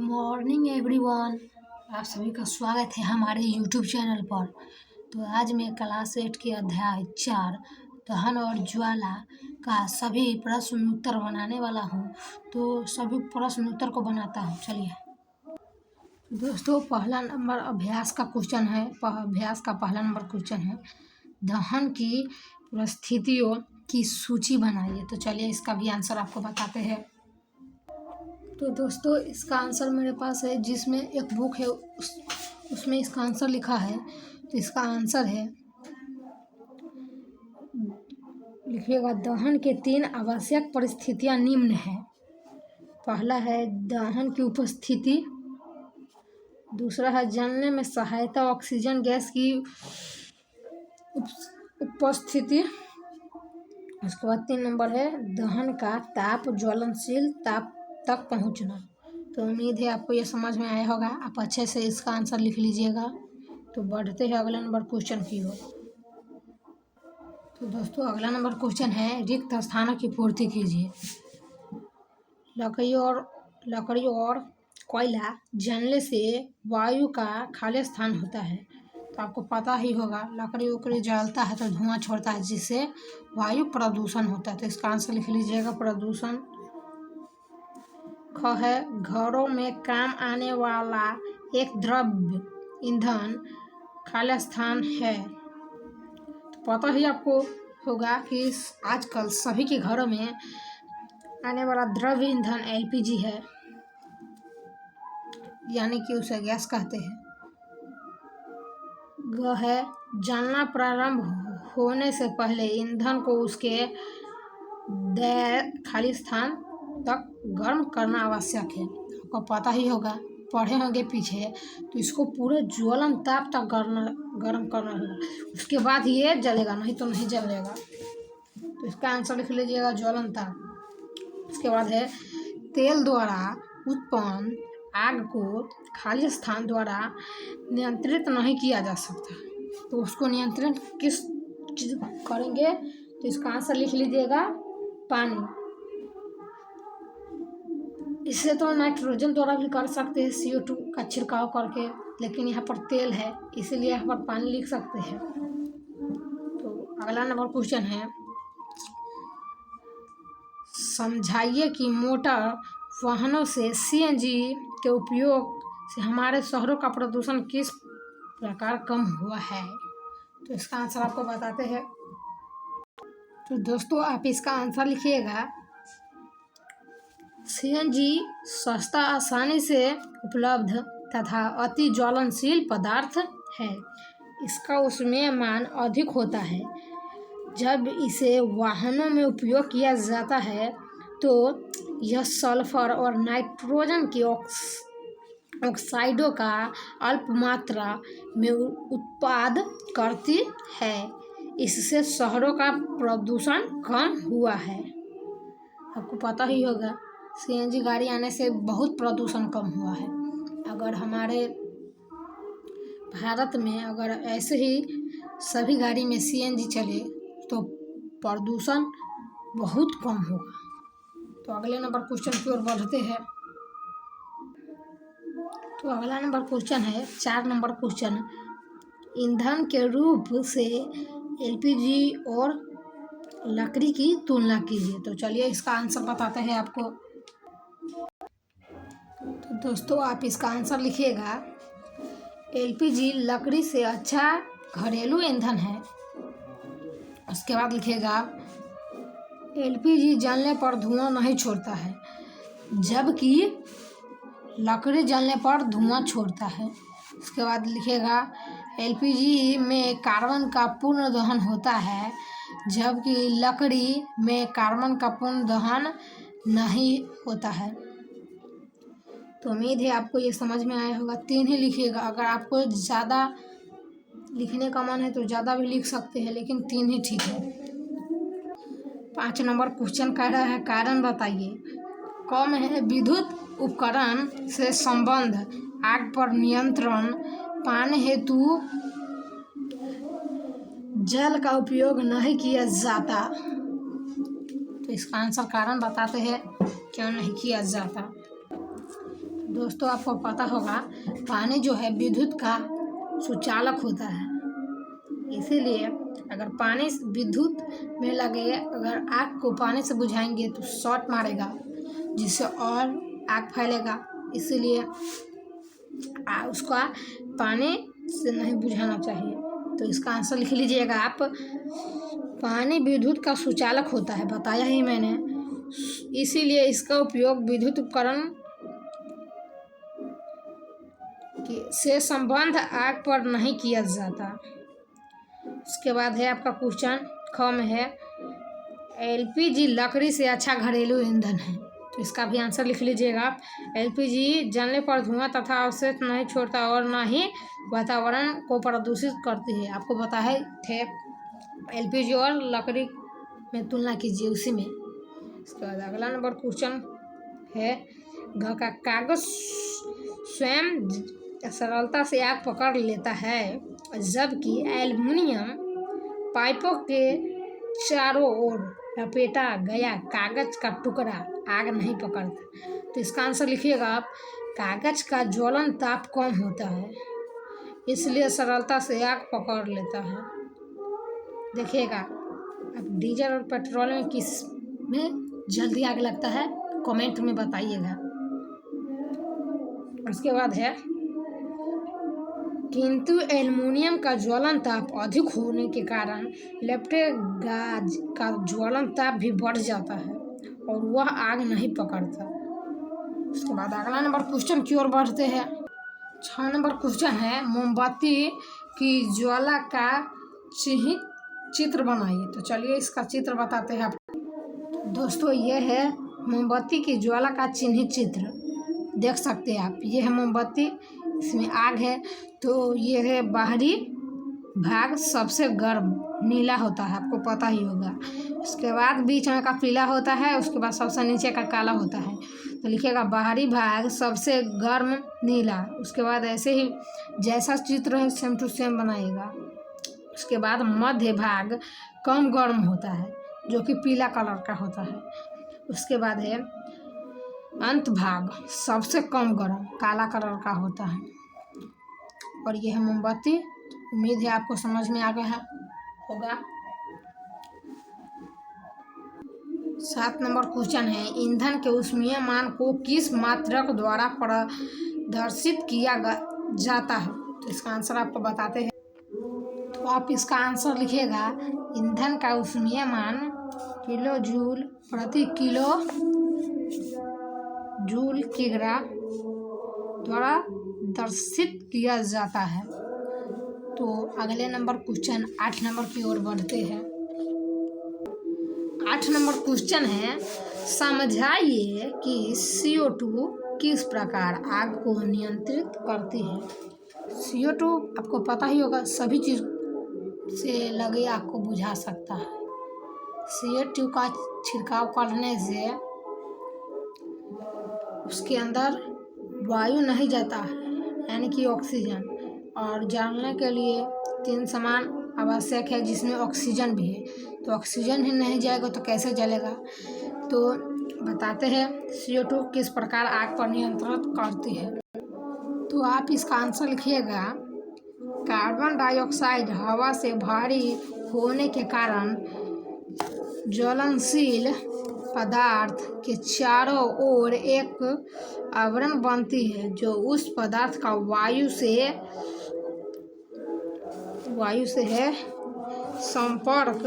Morning everyone. आप सभी का स्वागत है हमारे यूट्यूब चैनल पर। तो आज मैं क्लास 8 के अध्याय 4 दहन और ज्वाला का सभी प्रश्न उत्तर बनाने वाला हूँ। तो सभी प्रश्न उत्तर को बनाता हूँ। चलिए दोस्तों, पहला नंबर अभ्यास का क्वेश्चन है। अभ्यास का पहला नंबर क्वेश्चन है, दहन की परिस्थितियों की सूची बनाइए। तो चलिए इसका भी आंसर आपको बताते हैं। तो दोस्तों, इसका आंसर मेरे पास है, जिसमें एक बुक है उसमें इसका आंसर लिखा है। तो इसका आंसर है, लिखिएगा, दहन के 3 आवश्यक परिस्थितियां निम्न हैं। पहला है दहन की उपस्थिति, दूसरा है जलने में सहायता ऑक्सीजन गैस की उपस्थिति, उसके बाद 3 नंबर है दहन का ताप ज्वलनशील ताप तक पहुंचना। तो उम्मीद है आपको ये समझ में आया होगा। आप अच्छे से इसका आंसर लिख लीजिएगा। तो बढ़ते हैं अगले नंबर क्वेश्चन की ओर। तो दोस्तों, अगला नंबर क्वेश्चन है, रिक्त स्थानों की पूर्ति कीजिए। लकड़ी और कोयला जलने से वायु का खाली स्थान होता है। तो आपको पता ही होगा, लकड़ी उकड़ी जलता है तो धुआं छोड़ता है, जिससे वायु प्रदूषण होता है। तो इसका आंसर लिख लीजिएगा, प्रदूषण। ख है, घरों में काम आने वाला एक द्रव्य ईंधन खाली स्थान है। तो पता ही आपको होगा कि आजकल सभी के घरों में आने वाला द्रव्य ईंधन एलपीजी है, यानी कि उसे गैस कहते हैं। ग है, जलना प्रारंभ होने से पहले ईंधन को उसके खाली स्थान तक गर्म करना आवश्यक है। आपको पता ही होगा, पढ़े होंगे पीछे। तो इसको पूरे ज्वलन ताप तक गर्म करना होगा, उसके बाद ये जलेगा, नहीं तो नहीं जलेगा। तो इसका आंसर लिख लीजिएगा, ज्वलन ताप। उसके बाद है, तेल द्वारा उत्पन्न आग को खाली स्थान द्वारा नियंत्रित नहीं किया जा सकता। तो उसको नियंत्रित किस चीज करेंगे? तो इसका आंसर लिख लीजिएगा, पानी। इससे तो नाइट्रोजन द्वारा भी कर सकते हैं, CO2 का छिड़काव करके, लेकिन यहाँ पर तेल है इसीलिए यहाँ पर पानी लिख सकते हैं। तो अगला नंबर क्वेश्चन है, समझाइए कि मोटर वाहनों से CNG के उपयोग से हमारे शहरों का प्रदूषण किस प्रकार कम हुआ है। तो इसका आंसर आपको बताते हैं। तो दोस्तों, आप इसका आंसर लिखिएगा, CNG सस्ता, आसानी से उपलब्ध तथा अति ज्वलनशील पदार्थ है। इसका उसमें मान अधिक होता है। जब इसे वाहनों में उपयोग किया जाता है तो यह सल्फर और नाइट्रोजन की ऑक्साइडों का अल्प मात्रा में उत्पाद करती है। इससे शहरों का प्रदूषण कम हुआ है। आपको पता ही होगा, CNG गाड़ी आने से बहुत प्रदूषण कम हुआ है। अगर हमारे भारत में अगर ऐसे ही सभी गाड़ी में CNG चले तो प्रदूषण बहुत कम होगा। तो अगले नंबर क्वेश्चन की ओर बढ़ते हैं। तो अगला नंबर क्वेश्चन है, 4 नंबर क्वेश्चन, ईंधन के रूप से LPG और लकड़ी की तुलना कीजिए। तो चलिए इसका आंसर बताते हैं आपको। तो दोस्तों, आप इसका आंसर लिखिएगा, LPG लकड़ी से अच्छा घरेलू ईंधन है। उसके बाद लिखिएगा, LPG जलने पर धुआं नहीं छोड़ता है, जबकि लकड़ी जलने पर धुआं छोड़ता है। उसके बाद लिखिएगा, LPG में कार्बन का पूर्ण दहन होता है, जबकि लकड़ी में कार्बन का पूर्ण दहन नहीं होता है। तो उम्मीद है आपको ये समझ में आया होगा। 3 ही लिखिएगा। अगर आपको ज़्यादा लिखने का मन है तो ज़्यादा भी लिख सकते हैं, लेकिन 3 ही ठीक है। 5 नंबर क्वेश्चन कह रहा है, कारण बताइए। कम है, विद्युत उपकरण से संबंध, आग पर नियंत्रण, पानी हेतु जल का उपयोग नहीं किया जाता। तो इसका आंसर कारण बताते हैं, क्यों नहीं किया जाता। दोस्तों आपको पता होगा पानी जो है विद्युत का सुचालक होता है, इसीलिए अगर पानी विद्युत में लगे, अगर आग को पानी से बुझाएंगे तो शॉर्ट मारेगा, जिससे और आग फैलेगा। इसीलिए उसका पानी से नहीं बुझाना चाहिए। तो इसका आंसर लिख लीजिएगा आप। पानी विद्युत का सुचालक होता है, बताया ही मैंने, इसीलिए इसका उपयोग विद्युत उपकरण से संबंध आग पर नहीं किया जाता। उसके बाद है आपका क्वेश्चन ख में है, एलपीजी लकड़ी से अच्छा घरेलू ईंधन है। तो इसका भी आंसर लिख लीजिएगा आप। एलपीजी जलने पर धुआं तथा अवशेष नहीं छोड़ता और ना ही वातावरण को प्रदूषित करती है। आपको पता है थे एलपीजी और लकड़ी में तुलना कीजिए उसी में। इसके बाद अगला नंबर क्वेश्चन है, घ का कागज स्वयं सरलता से आग पकड़ लेता है, जबकि एल्युमिनियम पाइपों के चारों ओर लपेटा गया कागज का टुकड़ा आग नहीं पकड़ता। तो इसका आंसर लिखिएगा आप। कागज का ज्वलन ताप कम होता है, इसलिए सरलता से आग पकड़ लेता है। देखिएगा अब डीजल और पेट्रोल में किस में जल्दी आग लगता है, कमेंट में बताइएगा। उसके बाद है, किंतु एल्युमिनियम का ज्वलन ताप अधिक होने के कारण लपटे गाज का ज्वलन ताप भी बढ़ जाता है और वह आग नहीं पकड़ता। उसके बाद अगला नंबर क्वेश्चन की ओर बढ़ते हैं। 6 नंबर क्वेश्चन है, मोमबत्ती की ज्वाला का चित्र बनाइए। तो चलिए इसका चित्र बताते हैं आपको। दोस्तों ये है मोमबत्ती की ज्वाला का चिन्हित चित्र, देख सकते हैं आप। ये है मोमबत्ती, इसमें आग है। तो ये है बाहरी भाग सबसे गर्म नीला होता है, आपको पता ही होगा। उसके बाद बीच में का पीला होता है, उसके बाद सबसे नीचे का काला होता है। तो लिखिएगा बाहरी भाग सबसे गर्म नीला। उसके बाद ऐसे ही जैसा चित्र है सेम टू सेम बनाइएगा। उसके बाद मध्य भाग कम गर्म होता है, जो कि पीला कलर का होता है। उसके बाद है अंत भाग सबसे कम गर्म काला कलर का होता है। और यह है मोमबत्ती। उम्मीद है आपको समझ में आ गया होगा। 7 नंबर क्वेश्चन है, ईंधन के ऊष्मीय मान को किस मात्रक द्वारा प्रदर्शित किया जाता है। तो इसका आंसर आपको बताते हैं। तो आप इसका आंसर लिखिएगा, ईंधन का ऊष्मीय मान किलो जूल प्रति किलो जूल किग्रा द्वारा दर्शित किया जाता है। तो अगले नंबर क्वेश्चन 8 नंबर की ओर बढ़ते हैं। 8 नंबर क्वेश्चन है, समझाइए कि CO2 किस प्रकार आग को नियंत्रित करती है। CO2 आपको पता ही होगा, सभी चीज़ से लगे आग को बुझा सकता है। CO2 का छिड़काव करने से उसके अंदर वायु नहीं जाता है, यानी कि ऑक्सीजन। और जलने के लिए 3 सामान आवश्यक है, जिसमें ऑक्सीजन भी है। तो ऑक्सीजन ही नहीं जाएगा तो कैसे जलेगा। तो बताते हैं CO2 किस प्रकार आग पर नियंत्रित करती है। तो आप इसका आंसर लिखिएगा, कार्बन डाइऑक्साइड हवा से भारी होने के कारण ज्वलनशील पदार्थ के चारों ओर एक आवरण बनती है, जो उस पदार्थ का वायु से है संपर्क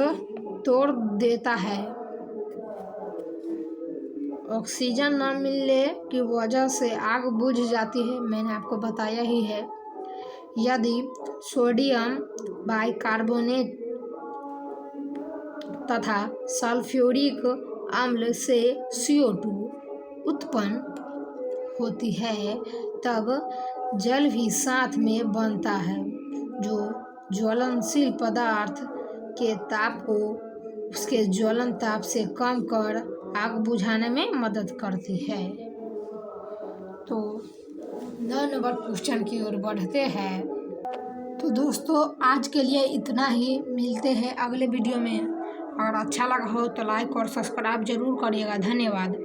तोड़ देता है। ऑक्सीजन न मिलने की वजह से आग बुझ जाती है, मैंने आपको बताया ही है। यदि सोडियम बाइकार्बोनेट तथा सल्फ्यूरिक अम्ल से CO2 उत्पन्न होती है, तब जल भी साथ में बनता है, जो ज्वलनशील पदार्थ के ताप को उसके ज्वलन ताप से कम कर आग बुझाने में मदद करती है। तो 9 नंबर क्वेश्चन की ओर बढ़ते हैं। तो दोस्तों आज के लिए इतना ही, मिलते हैं अगले वीडियो में। अगर अच्छा लगा हो तो लाइक और सब्सक्राइब जरूर करिएगा। धन्यवाद।